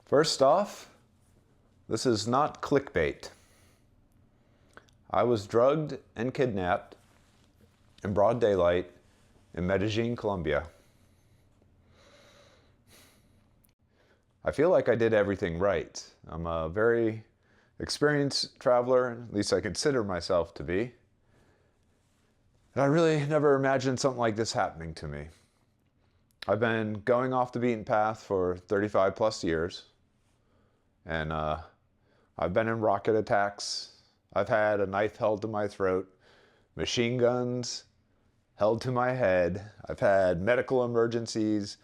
First off, this is not clickbait. I was drugged and kidnapped in broad daylight in Medellin, Colombia. I feel like I did everything right. I'm a very experienced traveler, at least I consider myself to be. And I really never imagined something like this happening to me. I've been going off the beaten path for 35 plus years. And I've been in rocket attacks. I've had a knife held to my throat, machine guns held to my head. I've had medical emergencies,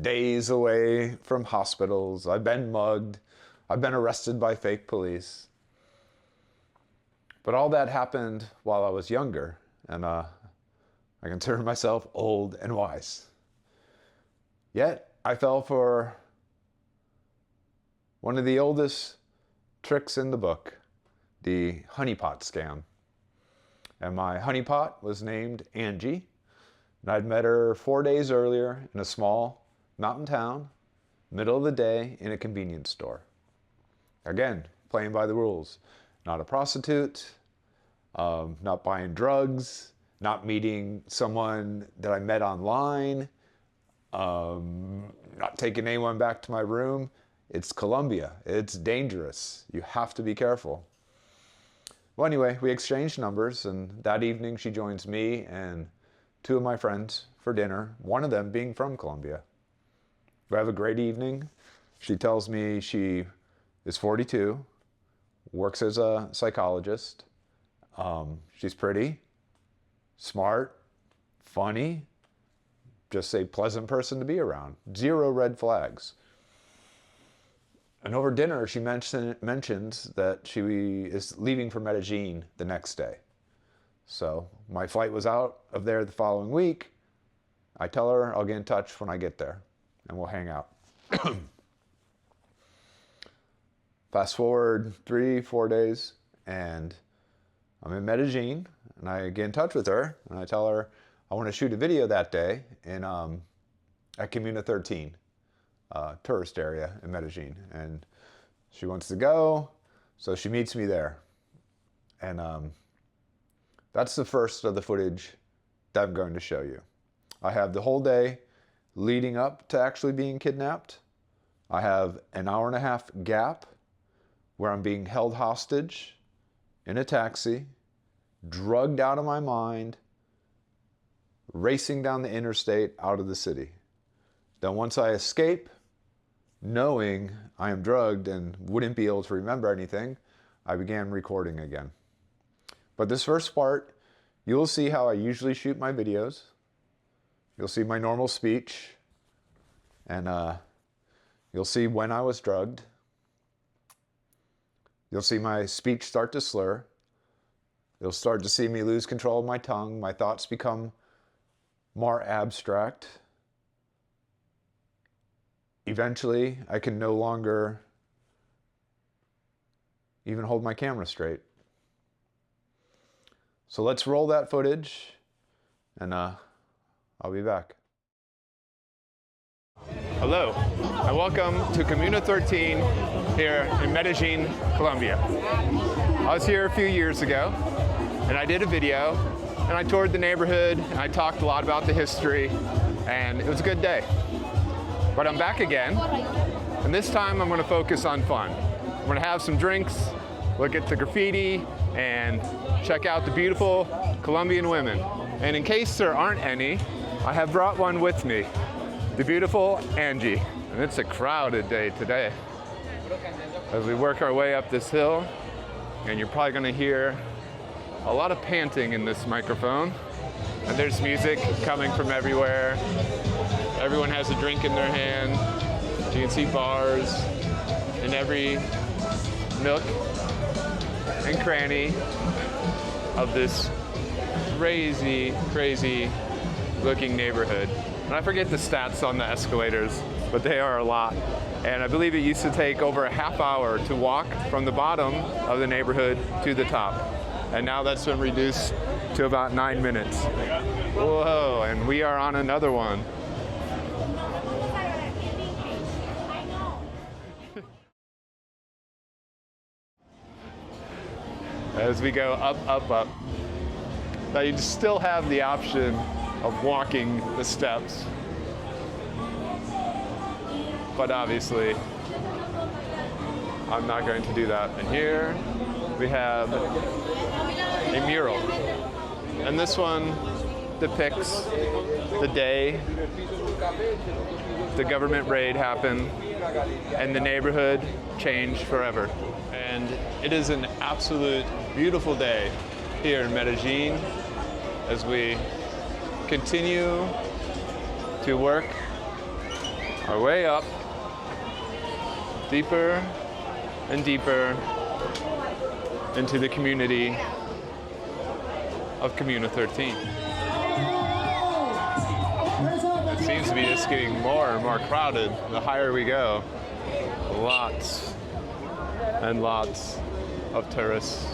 days away from hospitals. I've been mugged. I've been arrested by fake police. But all that happened while I was younger, and I consider myself old and wise. Yet, I fell for one of the oldest tricks in the book, the honeypot scam. And my honeypot was named Angie, and I'd met her 4 days earlier in a small mountain town, middle of the day in a convenience store. Again, playing by the rules. Not a prostitute, not buying drugs, not meeting someone that I met online, not taking anyone back to my room. It's Colombia. It's dangerous. You have to be careful. Well, anyway, we exchanged numbers, and that evening she joins me and two of my friends for dinner, one of them being from Colombia. We have a great evening. She tells me she is 42, works as a psychologist. She's pretty, smart, funny, just a pleasant person to be around. Zero red flags. And over dinner, she mentions that she is leaving for Medellin the next day. So my flight was out of there the following week. I tell her I'll get in touch when I get there, and we'll hang out. Fast forward 3-4 days, and I'm in Medellin, and I get in touch with her, and I tell her I want to shoot a video that day in at Comuna 13. Tourist area in Medellin, and she wants to go, so she meets me there. And that's the first of the footage that I'm going to show you. I have the whole day leading up to actually being kidnapped. I have an hour-and-a-half gap where I'm being held hostage in a taxi, drugged out of my mind, racing down the interstate out of the city. Then once I escape, knowing I am drugged and wouldn't be able to remember anything, I began recording again. But this first part, you'll see how I usually shoot my videos. You'll see my normal speech, and you'll see when I was drugged. You'll see my speech start to slur. You'll start to see me lose control of my tongue. My thoughts become more abstract. Eventually, I can no longer even hold my camera straight. So let's roll that footage, and I'll be back. Hello, and welcome to Comuna 13 here in Medellin, Colombia. I was here a few years ago, and I did a video, and I toured the neighborhood, and I talked a lot about the history, and it was a good day. But I'm back again, and this time I'm going to focus on fun. I'm going to have some drinks, look at the graffiti, and check out the beautiful Colombian women. And in case there aren't any, I have brought one with me, the beautiful Angie. And it's a crowded day today. As we work our way up this hill, and you're probably going to hear a lot of panting in this microphone. And there's music coming from everywhere. Everyone has a drink in their hand. You can see bars in every nook and cranny of this crazy, crazy looking neighborhood. And I forget the stats on the escalators, but they are a lot. And I believe it used to take over a half hour to walk from the bottom of the neighborhood to the top. And now that's been reduced to about 9 minutes. Whoa, and we are on another one. as we go up, up, up. Now you still have the option of walking the steps, but obviously I'm not going to do that. And here we have a mural, and this one depicts the day the government raid happened and the neighborhood changed forever. And it is an absolute beautiful day here in Medellin as we continue to work our way up, deeper and deeper into the community of Comuna 13. It seems to be just getting more and more crowded the higher we go. Lots and lots of tourists.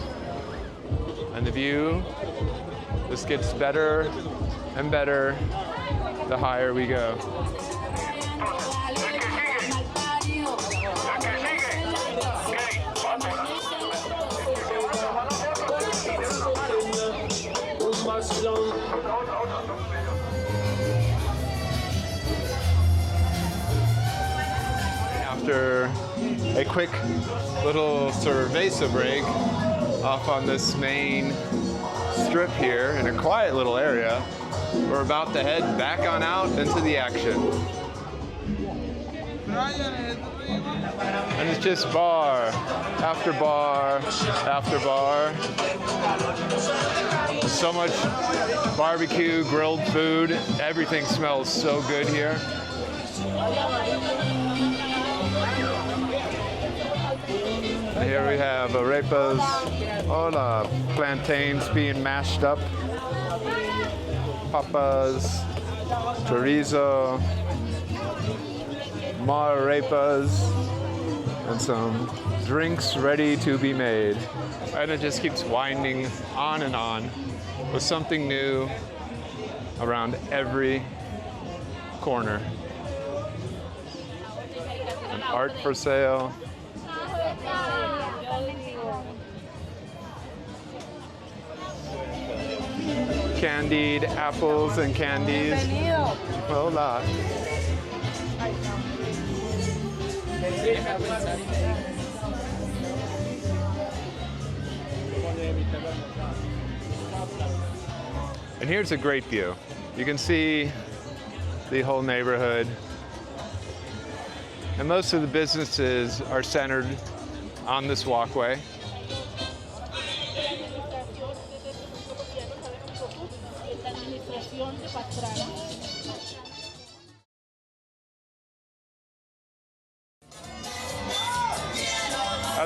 And the view just gets better and better the higher we go. After a quick little cerveza break off on this main strip here in a quiet little area, we're about to head back on out into the action. And it's just bar after bar after bar. So much barbecue, grilled food. Everything smells so good here. Here we have arepas, hola, plantains being mashed up, papas, chorizo, more arepas, and some drinks ready to be made. And it just keeps winding on and on with something new around every corner. An art for sale. Candied apples and candies. Hola. And here's a great view. You can see the whole neighborhood. And most of the businesses are centered on this walkway.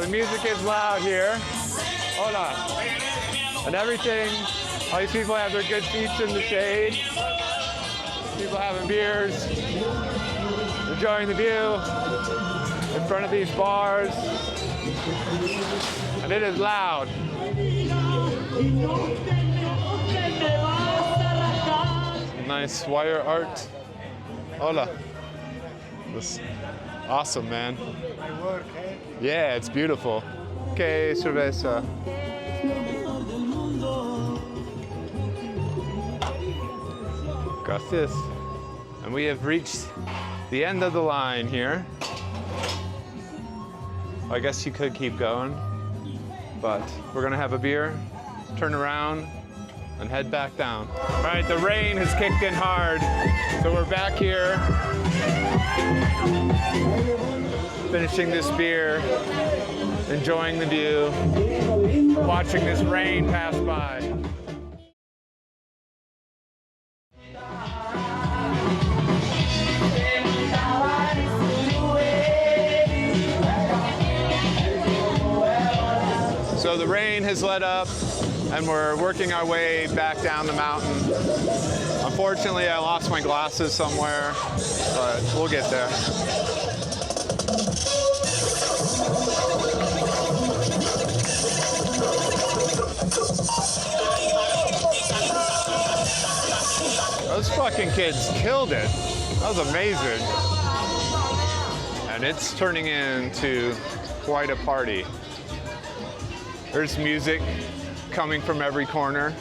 The music is loud here. Hola. And everything, all these people have their good seats in the shade. People having beers, enjoying the view in front of these bars. And it is loud. Some nice wire art. Hola. This awesome, man. Yeah, it's beautiful. Okay, cerveza. Gracias. And we have reached the end of the line here. I guess you could keep going, but we're gonna have a beer, turn around, and head back down. All right, the rain has kicked in hard, so we're back here, finishing this beer, enjoying the view, watching this rain pass by. So the rain has let up and we're working our way back down the mountain. Unfortunately, I lost my glasses somewhere, but we'll get there. Those fucking kids killed it. That was amazing. And it's turning into quite a party. There's music coming from every corner.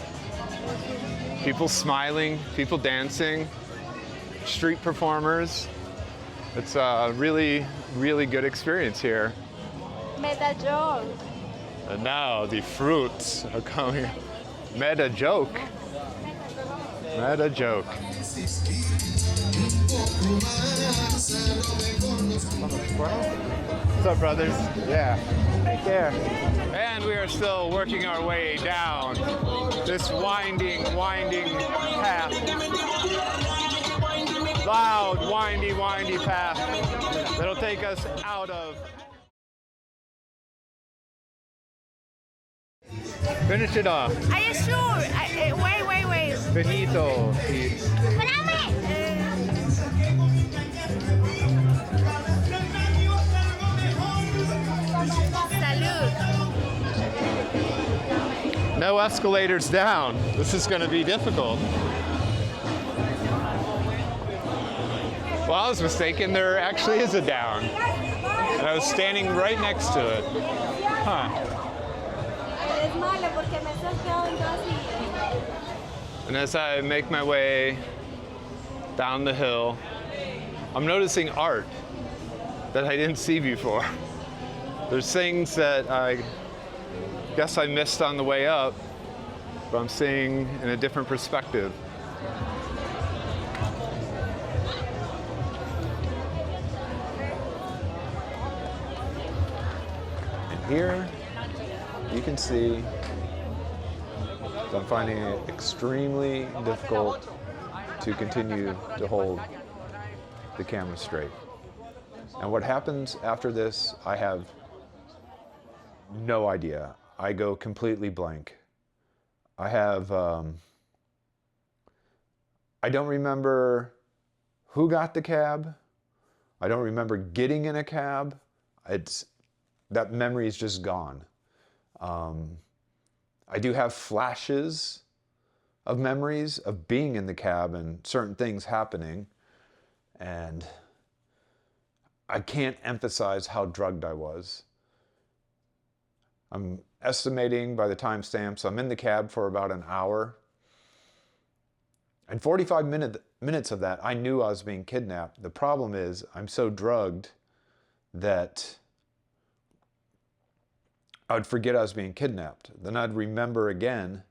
People smiling, people dancing, street performers. It's a really, really good experience here. Medellin. And now the fruits are coming. Meta joke. Meta joke. What's up, brothers? Yeah. Take care. And we are still working our way down this winding path. Loud, windy path that'll take us out of. Finish it off. Are you sure? Wait. Benito. Salud. No escalators down. This is going to be difficult. Well, I was mistaken. There actually is a down. And I was standing right next to it. Huh. And as I make my way down the hill, I'm noticing art that I didn't see before. There's things that I guess I missed on the way up, but I'm seeing in a different perspective. And here you can see that I'm finding it extremely difficult to continue to hold the camera straight. And what happens after this, I have no idea. I go completely blank. I don't remember who got the cab. I don't remember getting in a cab. That memory is just gone. I do have flashes of memories of being in the cab and certain things happening. And I can't emphasize how drugged I was. I'm estimating by the timestamps, I'm in the cab for about an hour. And 45 minutes of that, I knew I was being kidnapped. The problem is, I'm so drugged that I would forget I was being kidnapped. Then I'd remember again,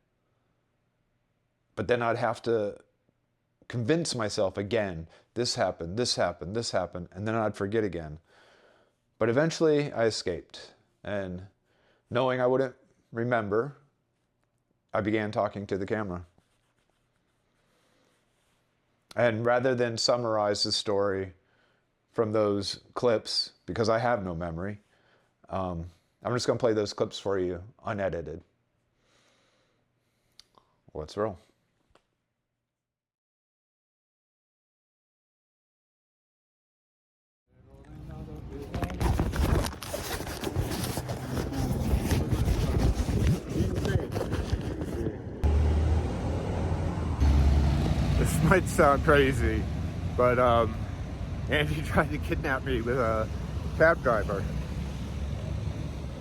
but then I'd have to convince myself again, this happened, and then I'd forget again. But eventually I escaped, and knowing I wouldn't remember, I began talking to the camera. And rather than summarize the story from those clips, because I have no memory, I'm just going to play those clips for you, unedited. Let's roll. This might sound crazy, but Andy tried to kidnap me with a cab driver.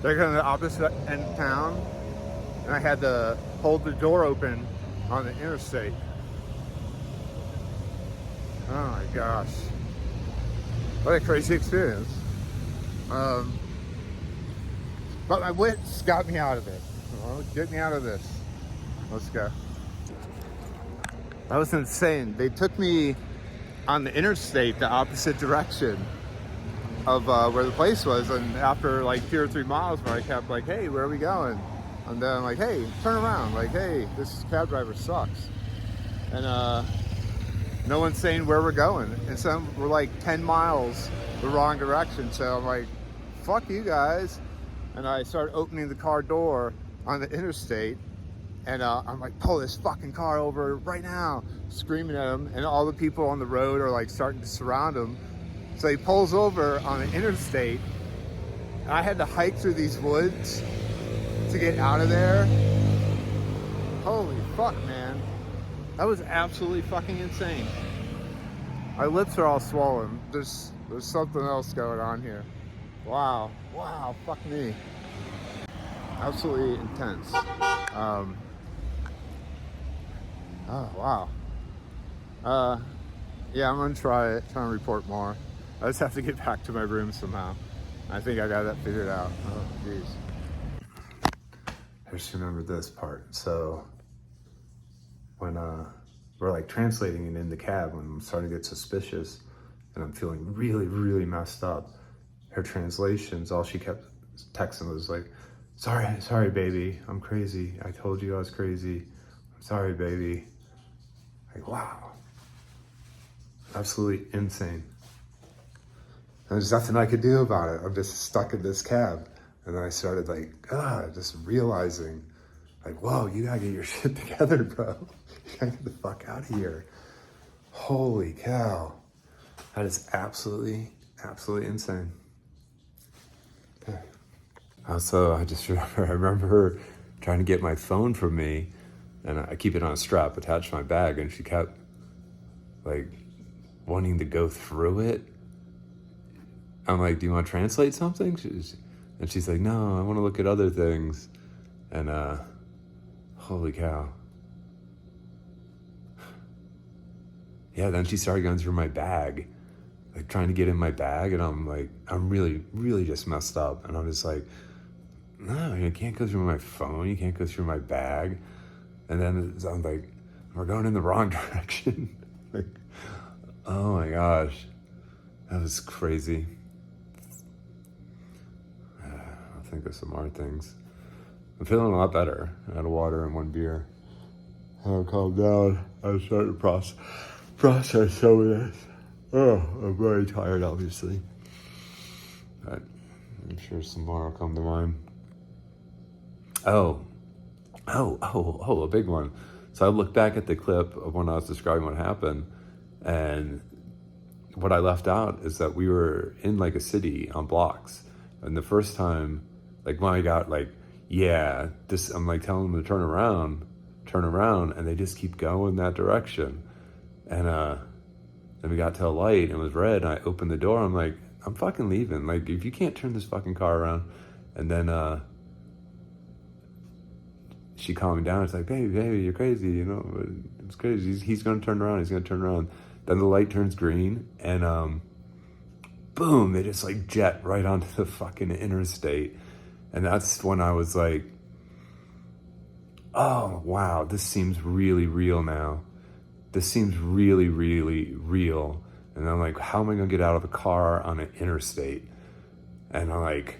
They're going to the opposite end of town, and I had to hold the door open on the interstate. Oh my gosh. What a crazy experience. But my wits got me out of it. Well, get me out of this. Let's go. That was insane. They took me on the interstate the opposite direction of where the place was, and after like 2 or 3 miles where I kept like, hey, where are we going? And then I'm like, hey, turn around, like, hey, this cab driver sucks. And no one's saying where we're going, and some we're like 10 miles the wrong direction. So I'm like, fuck you guys. And I started opening the car door on the interstate, and I'm like, pull this fucking car over right now, screaming at him, and all the people on the road are like starting to surround him. So he pulls over on the interstate. I had to hike through these woods to get out of there. Holy fuck, man. That was absolutely fucking insane. My lips are all swollen. There's something else going on here. Wow, fuck me. absolutely intense. Oh, wow. Yeah, I'm gonna try and report more. I just have to get back to my room somehow. I think I got that figured out. Oh, jeez. I just remember this part. So when we're like translating it in the cab, when I'm starting to get suspicious and I'm feeling really, really messed up, her translations, all she kept texting was like, sorry, baby, I'm crazy. I told you I was crazy. I'm sorry, baby. Like, wow. Absolutely insane. And there's nothing I could do about it. I'm just stuck in this cab. And then I started like, just realizing, like, whoa, you gotta get your shit together, bro. You gotta get the fuck out of here. Holy cow. That is absolutely insane. Okay. Also, I remember her trying to get my phone from me, and I keep it on a strap attached to my bag, and she kept like wanting to go through it. I'm like, do you want to translate something? And she's like, no, I want to look at other things. And holy cow. Yeah, then she started going through my bag, like trying to get in my bag, and I'm like, I'm really, really just messed up. And I'm just like, no, you can't go through my phone, you can't go through my bag. And then I'm like, we're going in the wrong direction. Like, oh my gosh, that was crazy. I'll think of some more things. I'm feeling a lot better. I had a water and one beer. I'll calm down. I'm starting to process some of this. Oh, I'm very tired, obviously. But I'm sure some more will come to mind. Oh, a big one. So I looked back at the clip of when I was describing what happened, and what I left out is that we were in like a city on blocks. And the first time, like when I got like, yeah, this, I'm like telling them to turn around, and they just keep going that direction. And then we got to a light and it was red, and I opened the door. I'm like, I'm fucking leaving. Like, if you can't turn this fucking car around. And then she calmed me down. It's like, baby, you're crazy, you know, it's crazy. He's gonna turn around, Then the light turns green, and boom, they just like jet right onto the fucking interstate. And that's when I was like, oh, wow, this seems really real now. This seems really, really real. And I'm like, how am I gonna get out of a car on an interstate? And I'm like,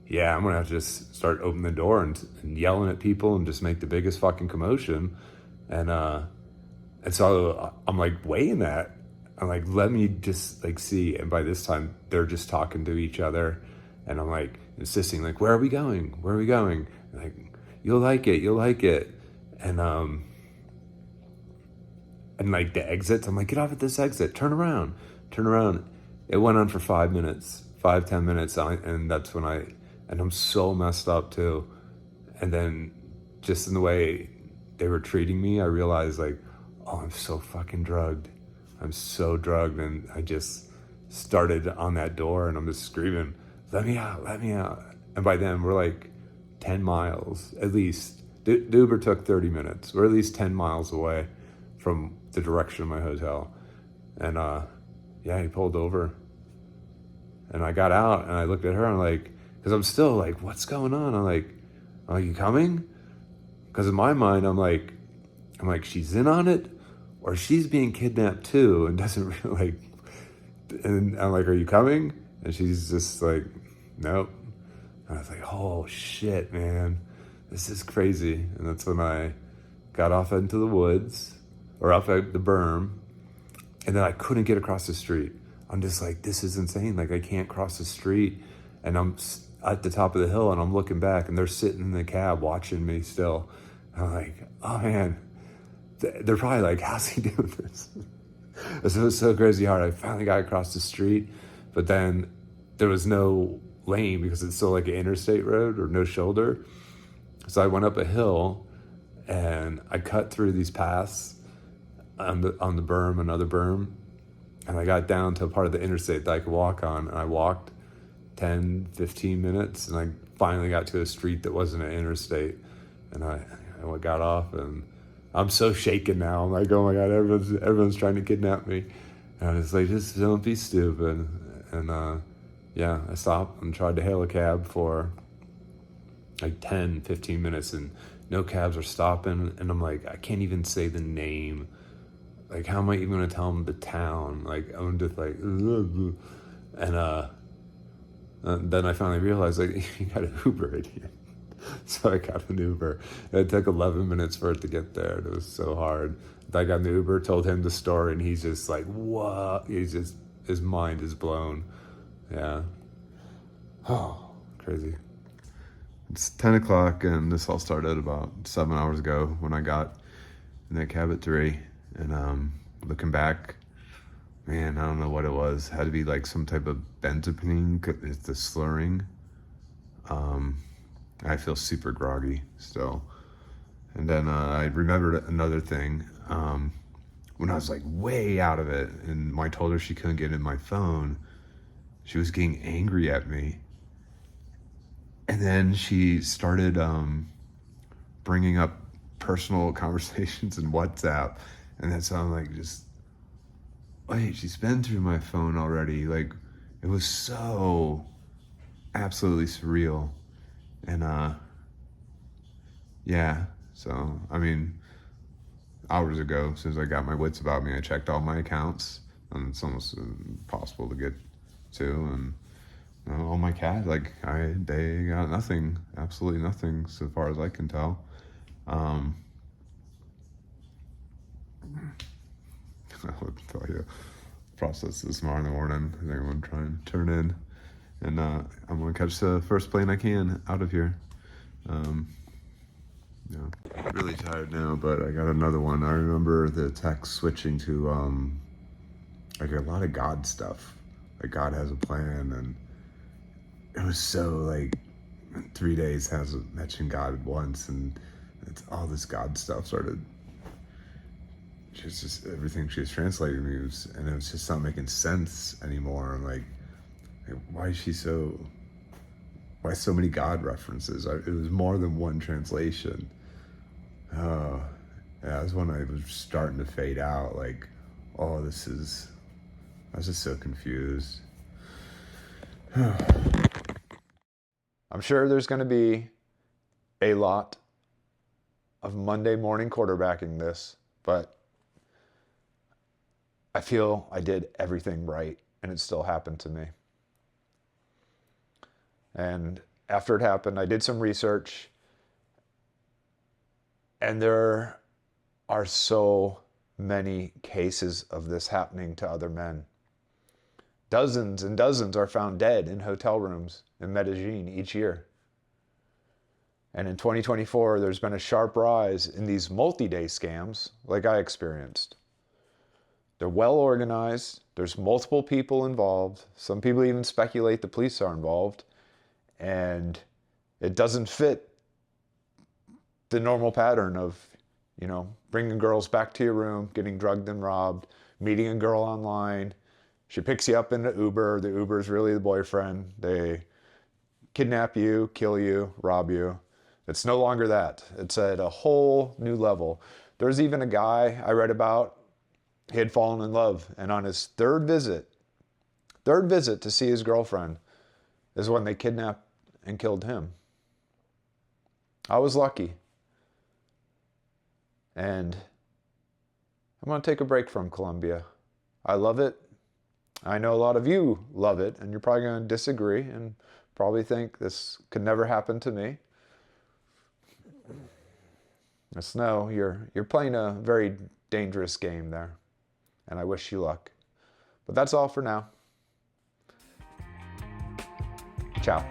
yeah, I'm gonna have to just start opening the door and yelling at people and just make the biggest fucking commotion. And so I'm like weighing that. I'm like, let me just like see. And by this time, they're just talking to each other. And I'm like insisting, like, where are we going? And like, you'll like it. And like the exits, I'm like, get off at this exit, turn around. It went on for 5 minutes, 5-10 minutes. And that's when and I'm so messed up too. And then just in the way they were treating me, I realized like, oh, I'm so fucking drugged. I'm so drugged. And I just started on that door and I'm just screaming, let me out. And by then we're like 10 miles, at least. The Uber took 30 minutes. We're at least 10 miles away from the direction of my hotel. And yeah, he pulled over. And I got out and I looked at her and like, because I'm still like, what's going on? I'm like, you coming? Because in my mind, I'm like, she's in on it, or she's being kidnapped too, and doesn't really like. And I'm like, are you coming? And she's just like, nope. And I was like, oh shit, man, this is crazy. And that's when I got off into the woods, or up at the berm, and then I couldn't get across the street. I'm just like, this is insane. Like, I can't cross the street, and I'm at the top of the hill, and I'm looking back, and they're sitting in the cab watching me still. And I'm like, oh man, they're probably like, how's he doing this? It was so crazy hard. I finally got across the street, but then there was no lane because it's still like an interstate road or no shoulder. So I went up a hill, and I cut through these paths on the berm, another berm, and I got down to a part of the interstate that I could walk on, and I walked 10, 15 minutes, and I finally got to a street that wasn't an interstate, and I got off, and I'm so shaken now. I'm like, oh my God, everyone's trying to kidnap me. And I was like, just don't be stupid. And yeah, I stopped and tried to hail a cab for like 10, 15 minutes, and no cabs are stopping. And I'm like, I can't even say the name. Like, how am I even gonna tell them the town? Like, I'm just like, ugh. And then I finally realized, like, you got an Uber, idiot. So I got an Uber. It took 11 minutes for it to get there. It was so hard. I got an Uber, told him the story, and he's just like, what? His mind is blown. Yeah. Oh, crazy. It's 10 o'clock, and this all started about 7 hours ago when I got in that cab at 3. And looking back, man, I don't know what it was. It had to be like some type of benzoprenine. It's the slurring. I feel super groggy still. And then I remembered another thing. When I was like way out of it, and I told her she couldn't get in my phone, she was getting angry at me. And then she started bringing up personal conversations in WhatsApp. And that's how I'm like, just, wait, she's been through my phone already. Like, it was so absolutely surreal. And yeah, so, I mean, hours ago, as soon as I got my wits about me, I checked all my accounts, and it's almost impossible to get to. And all my cat, like, they got nothing, absolutely nothing, so far as I can tell. I would tell you, process this tomorrow in the morning. I think I'm gonna try and turn in, and I'm gonna catch the first plane I can out of here. Yeah, really tired now, but I got another one. I remember the text switching to like a lot of God stuff, like God has a plan, and it was so like 3 days hasn't mentioned God once, and it's all this God stuff started. Just everything she was translating me was, and it was just not making sense anymore. I'm like, why so many God references? It was more than one translation. Oh, yeah, that was when I was starting to fade out. Like, oh, I was just so confused. I'm sure there's going to be a lot of Monday morning quarterbacking this, but I feel I did everything right, and it still happened to me. And after it happened, I did some research, and there are so many cases of this happening to other men. Dozens and dozens are found dead in hotel rooms in Medellin each year. And in 2024, there's been a sharp rise in these multi-day scams like I experienced. They're well organized. There's multiple people involved. Some people even speculate the police are involved. And it doesn't fit the normal pattern of, bringing girls back to your room, getting drugged and robbed, meeting a girl online. She picks you up in an Uber. The Uber is really the boyfriend. They kidnap you, kill you, rob you. It's no longer that. It's at a whole new level. There's even a guy I read about. He had fallen in love, and on his third visit to see his girlfriend is when they kidnapped and killed him. I was lucky. And I'm going to take a break from Colombia. I love it. I know a lot of you love it, and you're probably going to disagree and probably think this could never happen to me. Just know you're playing a very dangerous game there, and I wish you luck. But that's all for now. Ciao.